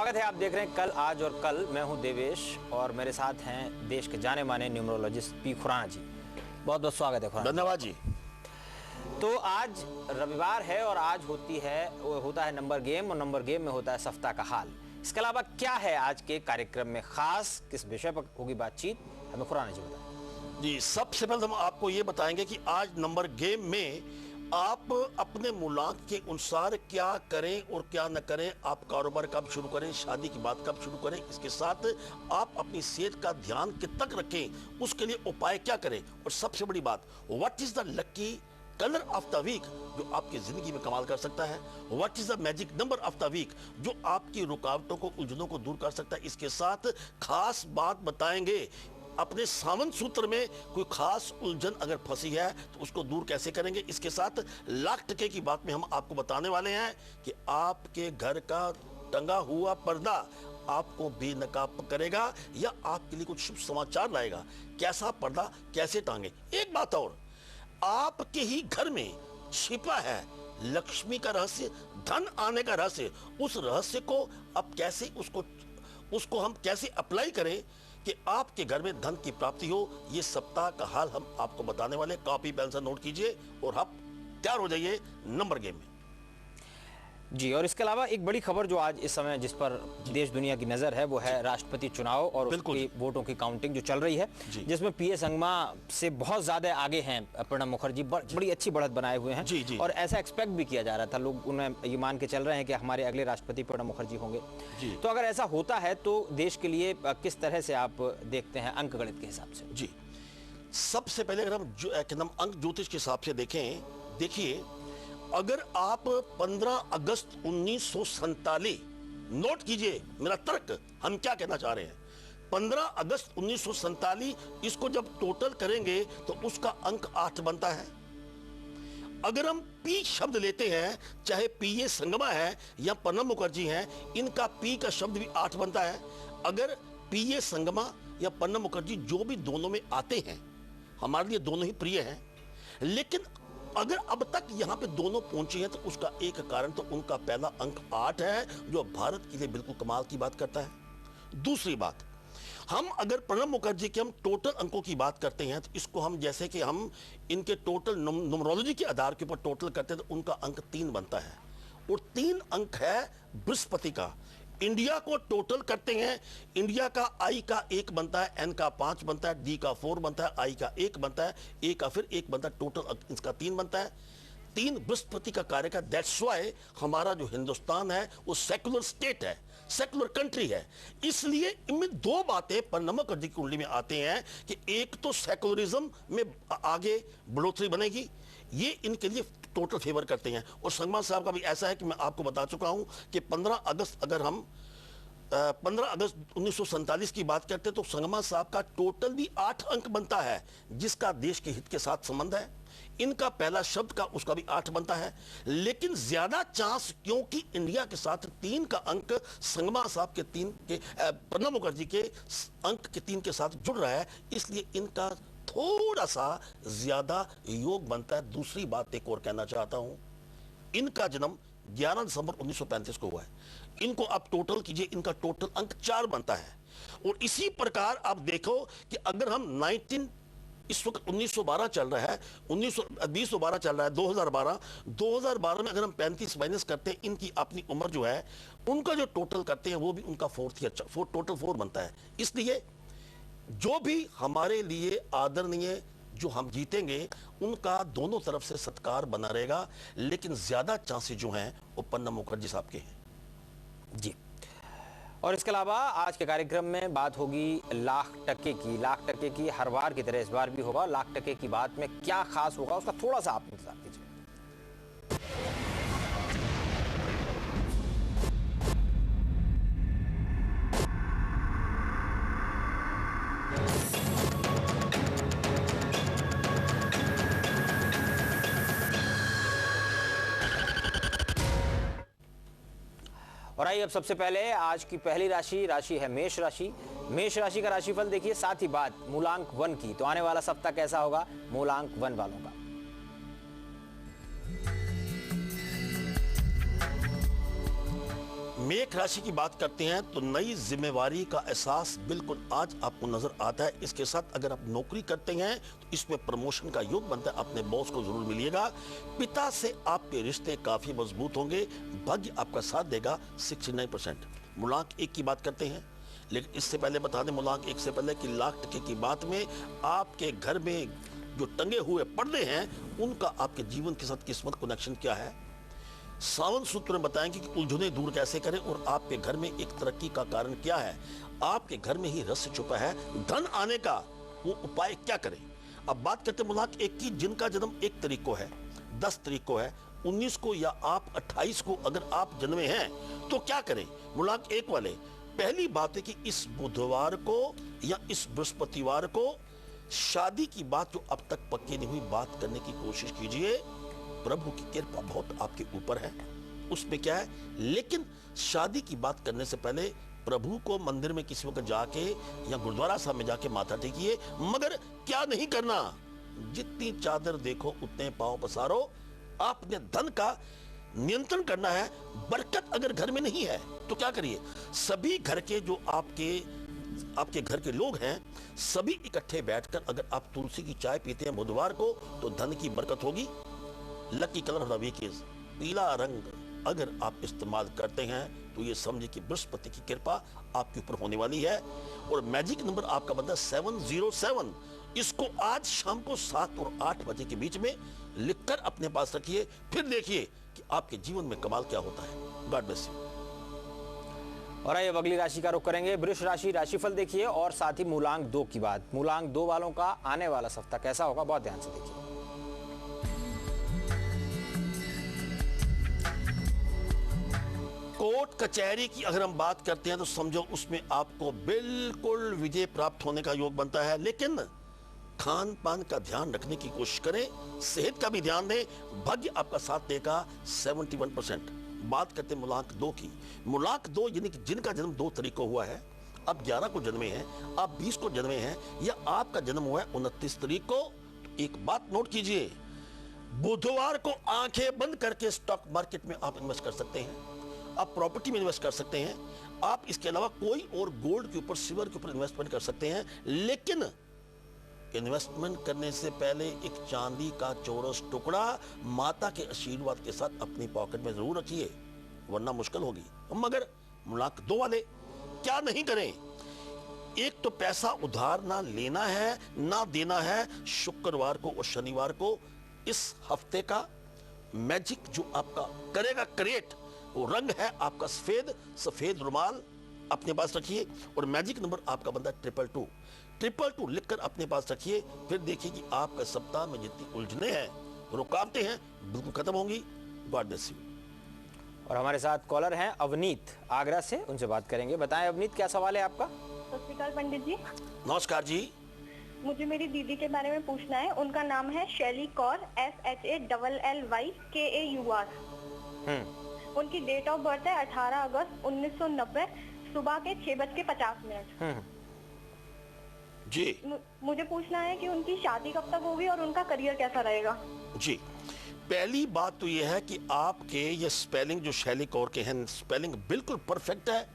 स्वागत है। आप देख रहे हैं कल आज और कल। मैं हूं देवेश और मेरे साथ हैं देश के जाने माने न्यूमरोलॉजिस्ट पी खुराना जी। बहुत बहुत स्वागत है खुराना। धन्यवाद जी। तो आज रविवार है और आज होता है नंबर गेम, और नंबर गेम में होता है सप्ताह का हाल। इसके अलावा क्या है आज के कार्यक्रम में खास, किस विषय पर होगी बातचीत, हमें खुराना जी बताएं। जी, सबसे पहले हम आपको ये बताएंगे कि आज नंबर गेम में आप अपने मूलांक के अनुसार क्या करें और क्या न करें, आप कारोबार कब शुरू करें, शादी की बात कब शुरू करें, इसके साथ आप अपनी सेहत का ध्यान कितना तक रखें, उसके लिए उपाय क्या करें, और सबसे बड़ी बात, what is the lucky colour of the week जो आपकी जिंदगी में कमाल कर सकता है, what is the magic number of the week जो आपकी रुकावटों को, उलझनों को दूर कर सकता है। इसके साथ खास बात बताएंगे, अपने सावन सूत्र में कोई खास उलझन अगर फंसी है तो उसको दूर कैसे करेंगे। इसके साथ लाख टके की बात में हम आपको बताने वाले हैं कि आपके घर का टंगा हुआ पर्दा आपको बेनकाब करेगा या आपके लिए कुछ शुभ समाचार लाएगा। कैसा पर्दा कैसे टांगे। एक बात और, आपके ही घर में छिपा है लक्ष्मी का रहस्य, धन आने का रहस्य। उस रहस्य को अब कैसे उसको हम कैसे अप्लाई करें कि आपके घर में धन की प्राप्ति हो, ये सप्ताह का हाल हम आपको बताने वाले। कॉपी पेन से नोट कीजिए और आप तैयार हो जाइए नंबर गेम में जी। और इसके अलावा एक बड़ी खबर जो आज इस समय जिस पर देश दुनिया की नजर है वो है राष्ट्रपति चुनाव और उसकी वोटों की काउंटिंग जो चल रही है, जिसमें पीए संगमा से बहुत ज्यादा आगे हैं प्रणब मुखर्जी। बड़ी अच्छी बढ़त बनाए हुए हैं जी। और ऐसा एक्सपेक्ट भी किया जा रहा था, लोग उन्हें ये मान के चल रहे हैं कि हमारे अगले राष्ट्रपति प्रणब मुखर्जी होंगे। तो अगर ऐसा होता है तो देश के लिए किस तरह से आप देखते हैं अंक गणित के हिसाब से? जी, सबसे पहले अगर हम अंक ज्योतिष के हिसाब से देखें, देखिए अगर आप 15 अगस्त 1947, नोट कीजिए मेरा तर्क, हम क्या कहना चाह रहे हैं। 15 अगस्त 1947 इसको जब टोटल करेंगे तो उसका अंक 8 बनता है। अगर हम पी शब्द लेते हैं, चाहे पीए संगमा है या प्रणब मुखर्जी हैं, इनका पी का शब्द भी 8 बनता है। अगर पीए संगमा या प्रणब मुखर्जी जो भी दोनों में आते हैं, हमारे लिए दोनों ही प्रिय हैं, लेकिन अगर अब तक यहां पे दोनों पहुंचे हैं तो उसका एक कारण तो उनका पहला अंक 8 है, जो भारत के लिए बिल्कुल कमाल की बात करता है। दूसरी बात, हम अगर प्रणब मुखर्जी के हम टोटल अंकों की बात करते हैं तो इसको हम जैसे कि हम इनके टोटल न्यूमरोलॉजी के आधार के ऊपर टोटल करते हैं तो उनका अंक 3 बनता है, और 3 अंक है बृहस्पति का। इंडिया को टोटल करते हैं, इंडिया का आई का 1 बनता है, एन का 5 बनता है, डी का 4 बनता है, आई का 1 बनता है, ए का फिर 1 बनता है, टोटल इसका 3 बनता है। 3 बृहस्पति का कार्य का। दैट्स व्हाई हमारा जो हिंदुस्तान है वो सेकुलर स्टेट है, सेकुलर कंट्री है। इसलिए इनमें 2 बातें प्रणब मुखर्जी की कुंडली में आते हैं कि एक तो सेकुलरिज्म में आगे बढ़ोतरी बनेगी, ये इनके लिए टोटल फेवर करते हैं। और संगमा साहब का भी ऐसा है कि मैं आपको बता चुका हूं कि 15 अगस्त अगर हम 15 अगस्त 1947 की बात करते हैं तो संगमा साहब का टोटल भी 8 अंक बनता है, जिसका देश के हित के साथ संबंध है। इनका पहला शब्द का उसका भी 8 बनता है, लेकिन ज्यादा चांस क्योंकि इंडिया के साथ 3 का अंक संगमा साहब के 3 के प्रणब मुखर्जी के अंक के 3 के साथ जुड़ रहा है, इसलिए इनका थोड़ा सा ज्यादा योग बनता है। दूसरी बात एक और कहना चाहता हूं, इनका जन्म 11 दिसंबर 1935 को हुआ है। इनको आप टोटल कीजिए, इनका टोटल अंक 4 बनता है। और इसी प्रकार आप देखो कि अगर हम इस वक्त 1912 चल रहा है, 2012 चल रहा है, 2012 में अगर हम 35 माइनस करते हैं, इनकी अपनी उम्र जो है उनका जो टोटल करते हैं वो भी उनका 4 टोटल 4 बनता है। इसलिए जो भी हमारे लिए आदरणीय जो हम जीतेंगे उनका दोनों तरफ से सत्कार बना रहेगा, लेकिन ज्यादा चांसेस जो हैं वो प्रणब मुखर्जी साहब के हैं। जी। और इसके अलावा आज के कार्यक्रम में बात होगी लाख टके की। हर बार की तरह इस बार भी होगा। लाख टके की बात में क्या खास होगा उसका थोड़ा सा आप इंतजार कीजिए। और आइए अब सबसे पहले आज की पहली राशि है मेष राशि। मेष राशि का राशिफल देखिए, साथ ही बात मूलांक 1 की। तो आने वाला सप्ताह कैसा होगा मूलांक 1 वालों का? मेष राशि की बात करते हैं तो नई जिम्मेवारी का एहसास बिल्कुल आज आपको नजर आता है। इसके साथ अगर आप नौकरी करते हैं तो इसमें प्रमोशन का योग बनता है, अपने बॉस को जरूर मिलिएगा। पिता से आपके रिश्ते काफी मजबूत होंगे, भाग्य आपका साथ देगा 69%। मूलांक 1 की बात करते हैं, लेकिन इससे पहले बता दें मूलांक 1 से पहले कि लाख टके की बात में आपके घर में जो टंगे हुए पर्दे हैं उनका आपके जीवन के साथ किस्मत कनेक्शन क्या है। सावन सूत्र में बताएंगे कि उलझने दूर कैसे करें और आपके घर में एक तरक्की का कारण क्या है। आपके घर में ही रहस्य छुपा है, धन आने का वो उपाय क्या करें। अब बात करते हैं मूलांक 1 की, जिनका जन्म 1 तारीख को है, 10 तारीख को है, 19 को या आप 28 को अगर आप जन्मे हैं तो क्या करें। मूलांक 1 वाले, पहली बात है कि इस बुधवार को या इस बृहस्पतिवार को शादी की बात जो अब तक पक्की नहीं हुई बात करने की कोशिश कीजिए। प्रभु की कृपा बहुत आपके ऊपर है, उसमें क्या है, लेकिन शादी की बात करने से पहले प्रभु को मंदिर में किसी वक्त जाके या गुरुद्वारा साहब में जाके माथा टेकिए। मगर क्या नहीं करना, जितनी चादर देखो उतने पांव पसारो। आपने धन का नियंत्रण करना है। बरकत अगर घर में नहीं है तो क्या करिए, सभी घर के जो आपके घर के लोग हैं सभी इकट्ठे बैठकर अगर आप तुलसी की चाय पीते हैं बुधवार को तो धन की बरकत होगी। लकी कलर रवि के पीला रंग अगर आप इस्तेमाल करते हैं तो ये समझिए कि बृहस्पति की कृपा आपके ऊपर होने वाली है। और मैजिक नंबर आपका बनता है 707। इसको आज शाम को 7 और 8 बजे के बीच में लिखकर अपने पास रखिए, फिर देखिए कि आपके जीवन में कमाल क्या होता है। God bless you. और आइए अगली राशि का रुख करेंगे, वृष राशि। राशिफल देखिए और साथ ही मूलांक 2 की बात। मूलांक 2 वालों का आने वाला सप्ताह कैसा होगा, बहुत ध्यान से देखिए। कोर्ट कचहरी की अगर हम बात करते हैं तो समझो उसमें आपको बिल्कुल विजय प्राप्त होने का योग बनता है, लेकिन खान पान का ध्यान रखने की कोशिश करें, सेहत का भी ध्यान दें। भाग्य आपका साथ देगा 71%। बात करते हैं मूलांक 2 की। मूलांक 2 यानी कि जिनका जन्म 2 तारीख को हुआ है, आप 11 को जन्मे हैं, आप 20 को जन्मे हैं या आपका जन्म हुआ है 29 तारीख को, तो एक बात नोट कीजिए, बुधवार को आंखें बंद करके स्टॉक मार्केट में आप इन्वेस्ट कर सकते हैं, आप प्रॉपर्टी में इन्वेस्ट कर सकते हैं, आप इसके अलावा कोई और गोल्ड के ऊपर सिल्वर के ऊपर इन्वेस्टमेंट कर सकते हैं। लेकिन इन्वेस्टमेंट करने से पहले एक चांदी का चौरस टुकड़ा माता के आशीर्वाद के साथ अपनी पॉकेट में जरूर रखिए, वरना मुश्किल होगी। मगर मूलांक 2 वाले क्या नहीं करें, एक तो पैसा उधार ना लेना है ना देना है। शुक्रवार को और शनिवार को इस हफ्ते का मैजिक जो आपका करेगा क्रिएट, वो रंग है आपका सफेद रुमाल अपने पास रखिए। और मैजिक नंबर आपका बनता है 222 लिखकर अपने पास रखिए, फिर देखिए कि आपका सप्ताह में जितनी उलझने हैं, रुकावटें हैं, बिल्कुल खत्म होंगी। God bless you. और हमारे साथ कॉलर हैं अवनीत आगरा से, उनसे बात करेंगे। बताएं अवनीत, क्या सवाल है आपका। सत श्री अकाल पंडित जी। नमस्कार जी। मुझे मेरी दीदी के बारे में पूछना है। उनका नाम है शैली कौर, SHALLYKAUR। उनकी डेट ऑफ बर्थ है 18 अगस्त 1990 सुबह के 6:50 जी। मुझे पूछना है कि उनकी शादी कब तक होगी और उनका करियर कैसा रहेगा। जी, पहली बात तो यह है कि आपके ये स्पेलिंग जो शैली कौर के हैं, स्पेलिंग बिल्कुल परफेक्ट है,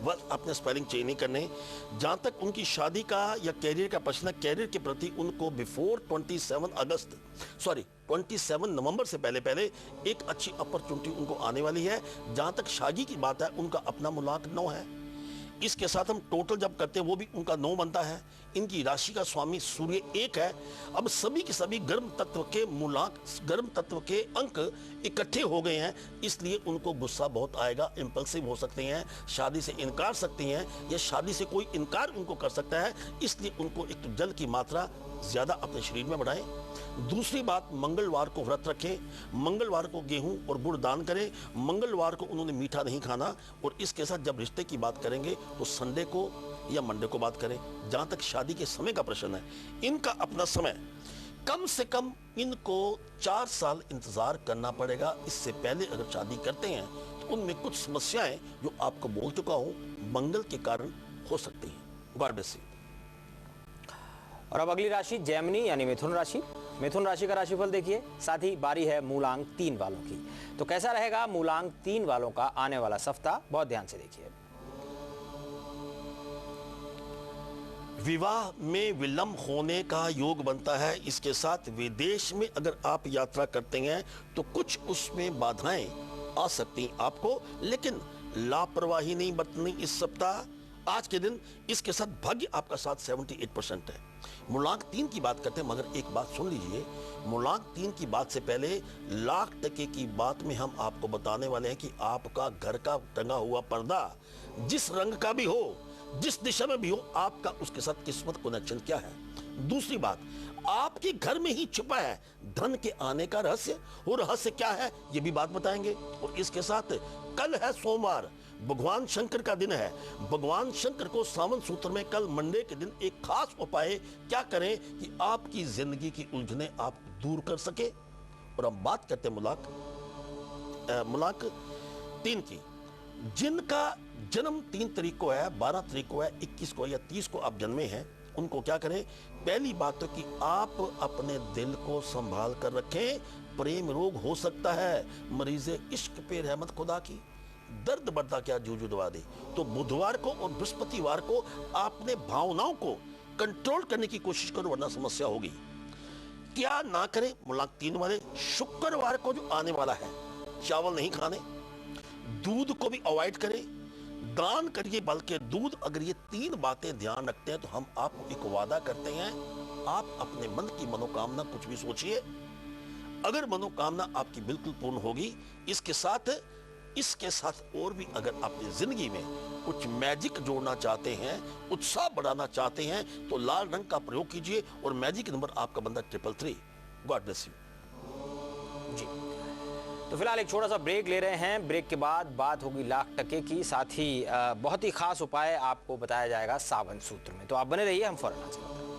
बस अपने स्पेलिंग चेंज नहीं करने। जहां तक उनकी शादी का या कैरियर का प्रश्न है, कैरियर के प्रति उनको बिफोर 27 नवंबर से पहले एक अच्छी अपॉर्चुनिटी उनको आने वाली है। जहां तक शादी की बात है, उनका अपना मूलांक 9 है। इसके साथ हम टोटल जब करते हैं वो भी उनका 9 बनता है। इनकी राशि का स्वामी सूर्य 1 है। अब सभी के सभी गर्म तत्व के मूलांक, गर्म तत्व के अंक इकट्ठे हो गए हैं, इसलिए उनको गुस्सा बहुत आएगा, इंपल्सिव हो सकते हैं, शादी से इनकार सकती हैं या शादी से कोई इनकार उनको कर सकता है। इसलिए उनको एक तो जल की मात्रा ज्यादा अपने शरीर में बढ़ाएं। दूसरी बात, मंगलवार को व्रत रखें, मंगलवार को गेहूं और गुड़ दान करें, मंगलवार को उन्होंने मीठा नहीं खाना। और इसके साथ जब रिश्ते की बात करेंगे तो संडे को या मंडे को बात करें। जहां तक शादी के समय का प्रश्न है, इनका अपना समय कम से कम इनको 4 साल इंतजार करना पड़ेगा। इससे पहले अगर शादी करते हैं तो उनमें कुछ समस्याएं जो आपको बोल चुका हूं मंगल के कारण हो सकती हैं। God bless you. और अब अगली राशि जैमिनी यानी मिथुन राशि। मिथुन राशि का राशिफल देखिए, साथ ही बारी है मूलांक 3 वालों की। तो कैसा रहेगा मूलांक 3 वालों का आने वाला सप्ताह, बहुत ध्यान से देखिए। विवाह में विलंब होने का योग बनता है। इसके साथ विदेश में अगर आप यात्रा करते हैं तो कुछ उसमें बाधाएं आ सकती आपको, लेकिन लापरवाही नहीं बरतनी इस सप्ताह, आज के दिन। इसके साथ भाग्य आपका साथ 78% है। मूलांक 3 की बात करते हैं, मगर एक बात सुन लीजिए, मूलांक 3 की बात से पहले लाख टके की बात में हम आपको बताने वाले हैं कि आपका घर का टंगा हुआ पर्दा जिस रंग का भी हो, जिस दिशा में भी हो, आपका उसके साथ किस्मत कनेक्शन क्या है। दूसरी बात, आपके घर में ही छुपा है धन के आने का रहस्य। वो रहस्य क्या है ये भी बात बताएंगे। और इसके साथ कल है सोमवार, भगवान शंकर का दिन है। भगवान शंकर को सावन सूत्र में कल मंडे के दिन एक खास उपाय क्या करें कि आपकी जिंदगी की उलझने आप दूर कर सके। और हम बात करते हैं मूलांक 3 की। जिनका जन्म 3 तारीख को है, 12 तारीख को है, 21 को या 30 को आप जन्मे हैं, उनको क्या करें। पहली बात तो कि आप अपने दिल को संभाल कर रखें, प्रेम रोग हो सकता है। मरीजे इश्क पे रहमत खुदा की, दर्द बढ़ता क्या जूझू दवा दे। तो बुधवार को और बृहस्पतिवार को आपने भावनाओं को कंट्रोल करने की कोशिश करो, वरना समस्या होगी। क्या ना करें मूलांक 3 वाले, शुक्रवार को जो आने वाला है चावल नहीं खाने, दूध को भी अवॉइड करें, दान करिए बल्कि दूध। अगर ये 3 बातें ध्यान रखते हैं तो हम आपको एक वादा करते हैं, आप अपने मन की मनोकामना कुछ भी सोचिए, अगर मनोकामना आपकी बिल्कुल पूर्ण होगी। इसके साथ और भी अगर अपनी जिंदगी में कुछ मैजिक जोड़ना चाहते हैं, उत्साह बढ़ाना चाहते हैं, तो लाल रंग का प्रयोग कीजिए और मैजिक नंबर आपका बंदा 333। गॉड ब्लेस यू जी। तो फिलहाल एक छोटा सा ब्रेक ले रहे हैं। ब्रेक के बाद बात होगी लाख टके की, साथ ही बहुत ही खास उपाय आपको बताया जाएगा सावन सूत्र में। तो आप बने रहिए, हम फौरन आते हैं।